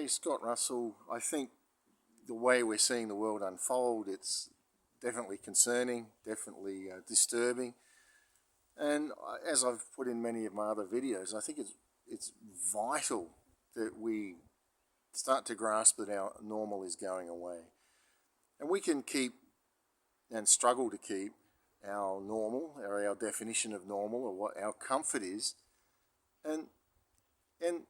Hey, Scott Russell. I think the way we're seeing the world unfold, it's definitely concerning, definitely disturbing. And as I've put in many of my other videos, I think it's vital that we start to grasp that our normal is going away. And we can keep and struggle to keep our normal, or our definition of normal, or what our comfort is, and and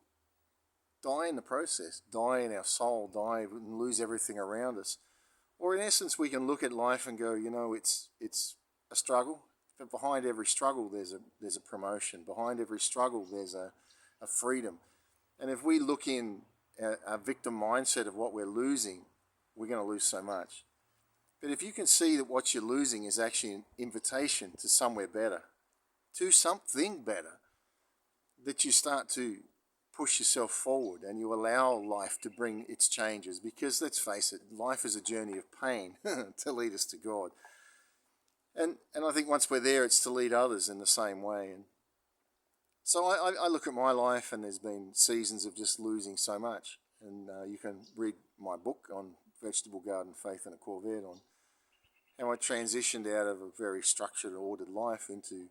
die in the process, die in our soul, die and lose everything around us. Or in essence, we can look at life and go, it's a struggle, but behind every struggle there's a promotion. Behind every struggle there's a freedom. And if we look in a victim mindset of what we're losing, we're going to lose so much. But if you can see that what you're losing is actually an invitation to somewhere better, to something better, that you start to push yourself forward and you allow life to bring its changes. Because let's face it, life is a journey of pain to lead us to God. And I think once we're there, it's to lead others in the same way. And so I look at my life, and there's been seasons of just losing so much. And you can read my book on Vegetable Garden Faith and a Corvette on how I transitioned out of a very structured, ordered life into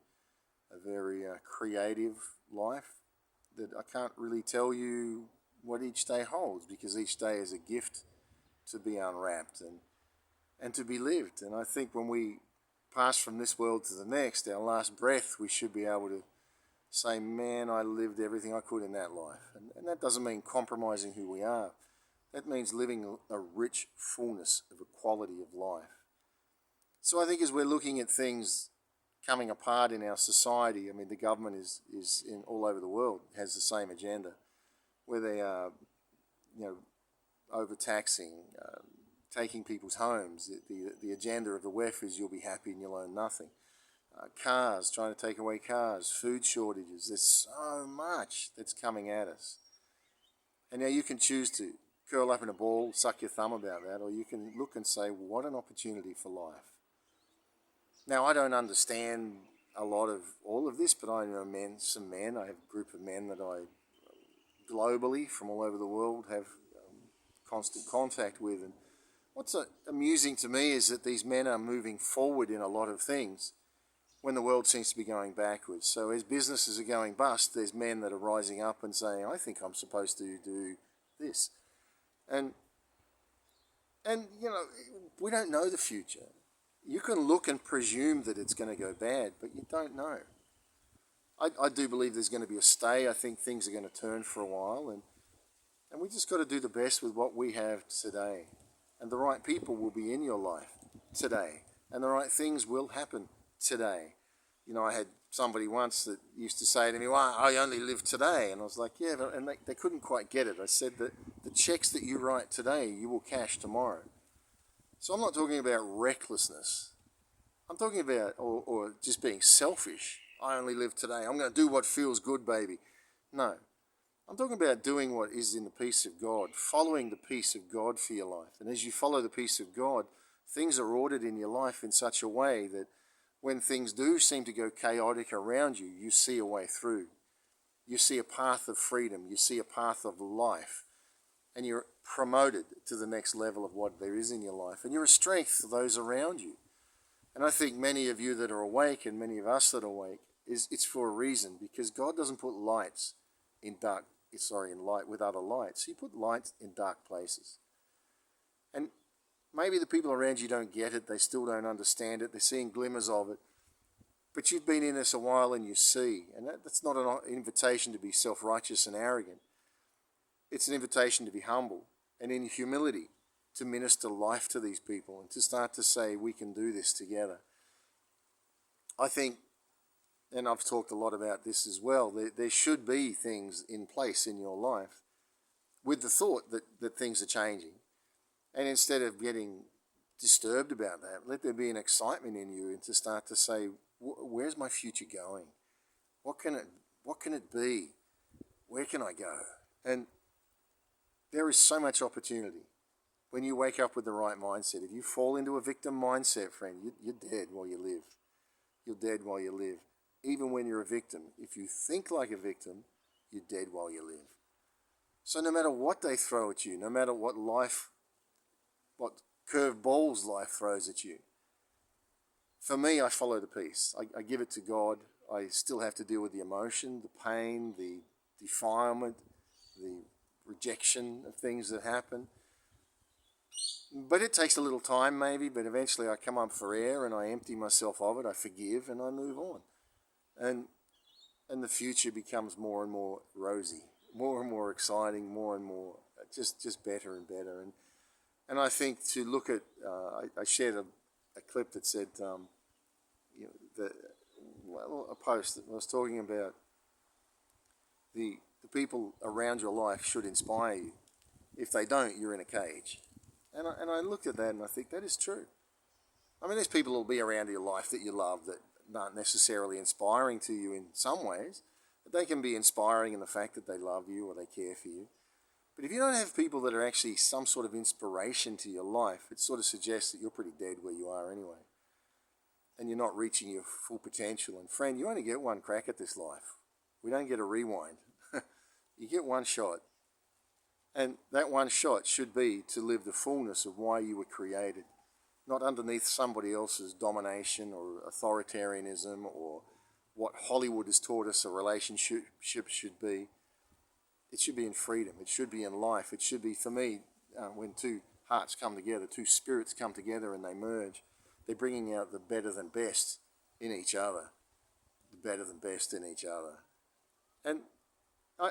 a very creative life, that I can't really tell you what each day holds, because each day is a gift to be unwrapped and to be lived. And I think when we pass from this world to the next, our last breath, we should be able to say, man, I lived everything I could in that life. And that doesn't mean compromising who we are. That means living a rich fullness of a quality of life. So I think as we're looking at things coming apart in our society, I mean, the government is in all over the world, has the same agenda, where they are, overtaxing, taking people's homes. The agenda of the WEF is you'll be happy and you'll own nothing. Cars, trying to take away cars, food shortages. There's so much that's coming at us. And now you can choose to curl up in a ball, suck your thumb about that, or you can look and say, well, what an opportunity for life. Now, I don't understand a lot of all of this, but I know some men. I have a group of men that I globally, from all over the world, have constant contact with. And what's amusing to me is that these men are moving forward in a lot of things when the world seems to be going backwards. So as businesses are going bust, there's men that are rising up and saying, I think I'm supposed to do this. And we don't know the future. You can look and presume that it's going to go bad, but you don't know. I do believe there's going to be a stay. I think things are going to turn for a while, and we just got to do the best with what we have today. And the right people will be in your life today, and the right things will happen today. I had somebody once that used to say to me, well, I only live today. And I was like, yeah, and they couldn't quite get it. I said that the checks that you write today, you will cash tomorrow. So I'm not talking about recklessness. I'm talking about, or just being selfish. I only live today. I'm going to do what feels good, baby. No. I'm talking about doing what is in the peace of God, following the peace of God for your life. And as you follow the peace of God, things are ordered in your life in such a way that when things do seem to go chaotic around you, you see a way through. You see a path of freedom. You see a path of life. And you're promoted to the next level of what there is in your life. And you're a strength to those around you. And I think many of you that are awake, and many of us that are awake, it's for a reason, because God doesn't put lights in light with other lights. He put lights in dark places. And maybe the people around you don't get it. They still don't understand it. They're seeing glimmers of it. But you've been in this a while and you see. And that's not an invitation to be self-righteous and arrogant. It's an invitation to be humble and in humility to minister life to these people and to start to say, we can do this together. I think, and I've talked a lot about this as well, there should be things in place in your life with the thought that things are changing. And instead of getting disturbed about that, let there be an excitement in you and to start to say, where's my future going? What can it be? Where can I go? And there is so much opportunity when you wake up with the right mindset. If you fall into a victim mindset, friend, you're dead while you live. You're dead while you live. Even when you're a victim, if you think like a victim, you're dead while you live. So no matter what they throw at you, no matter what curved balls life throws at you, for me, I follow the peace. I give it to God. I still have to deal with the emotion, the pain, the defilement, the rejection of things that happen. But it takes a little time maybe, but eventually I come up for air and I empty myself of it, I forgive and I move on. And the future becomes more and more rosy, more and more exciting, more and more just better and better. And I think to look at, I shared a clip that said, a post that was talking about the people around your life should inspire you. If they don't, you're in a cage. And I looked at that and I think that is true. I mean, there's people who will be around your life that you love that aren't necessarily inspiring to you in some ways, but they can be inspiring in the fact that they love you or they care for you. But if you don't have people that are actually some sort of inspiration to your life, it sort of suggests that you're pretty dead where you are anyway. And you're not reaching your full potential. And friend, you only get one crack at this life. We don't get a rewind. You get one shot. And that one shot should be to live the fullness of why you were created, not underneath somebody else's domination or authoritarianism or what Hollywood has taught us a relationship should be. It should be in freedom. It should be in life. It should be, for me, when two hearts come together, two spirits come together and they merge, they're bringing out the better than best in each other. The better than best in each other. And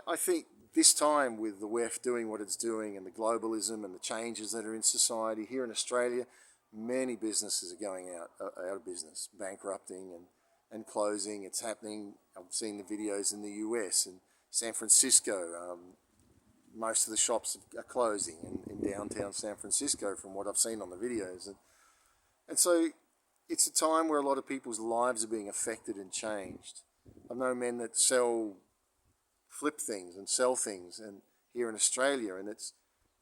I think this time with the WEF doing what it's doing and the globalism and the changes that are in society, here in Australia, many businesses are going out of business, bankrupting and closing. It's happening. I've seen the videos in the US and San Francisco. Most of the shops are closing in downtown San Francisco from what I've seen on the videos. And so it's a time where a lot of people's lives are being affected and changed. I know men that flip things and sell things, and here in Australia, and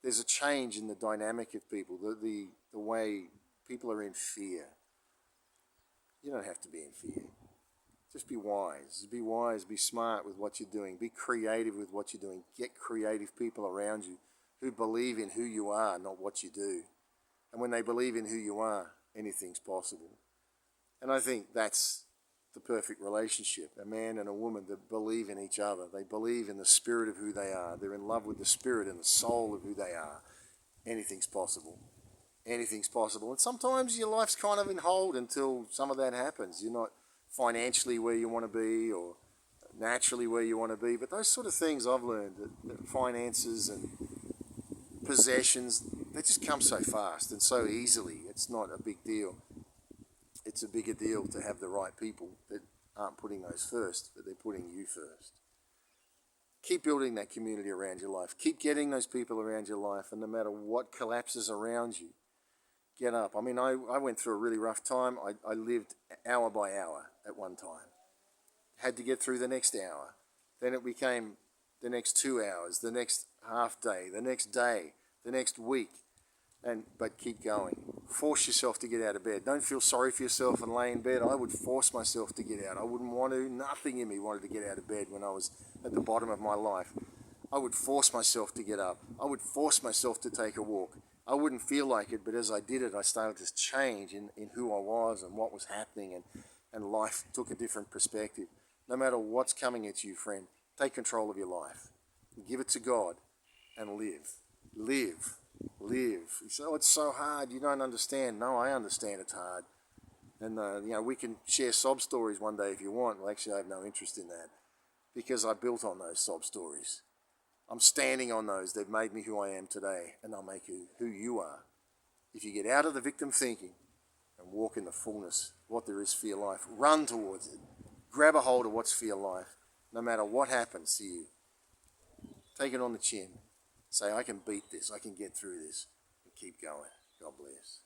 there's a change in the dynamic of people, the way people are in fear. You don't have to be in fear. Just be wise. Be wise, be smart with what you're doing. Be creative with what you're doing. Get creative people around you who believe in who you are, not what you do. And when they believe in who you are, anything's possible. And I think that's the perfect relationship, a man and a woman that believe in each other. They believe in the spirit of who they are. They're in love with the spirit and the soul of who they are. Anything's possible. Anything's possible. And sometimes your life's kind of in hold until some of that happens. You're not financially where you want to be or naturally where you want to be. But those sort of things I've learned, that finances and possessions, they just come so fast and so easily. It's not a big deal. It's a bigger deal to have the right people that aren't putting those first, but they're putting you first. Keep building that community around your life. Keep getting those people around your life, and no matter what collapses around you, get up. I mean, I went through a really rough time. I lived hour by hour at one time. Had to get through the next hour. Then it became the next 2 hours, the next half day, the next day, the next week. But keep going. Force yourself to get out of bed. Don't feel sorry for yourself and lay in bed. I would force myself to get out. I wouldn't want to. Nothing in me wanted to get out of bed when I was at the bottom of my life. I would force myself to get up. I would force myself to take a walk. I wouldn't feel like it, but as I did it, I started to change in who I was and what was happening, and life took a different perspective. No matter what's coming at you, friend, take control of your life. Give it to God and live. Live. Live. You say, oh, it's so hard, you don't understand. No, I understand it's hard. And, we can share sob stories one day if you want. Well, actually, I have no interest in that because I built on those sob stories. I'm standing on those. They've made me who I am today, and they'll make you who you are. If you get out of the victim thinking and walk in the fullness of what there is for your life, run towards it. Grab a hold of what's for your life, no matter what happens to you. Take it on the chin. Say, I can beat this, I can get through this, and keep going. God bless.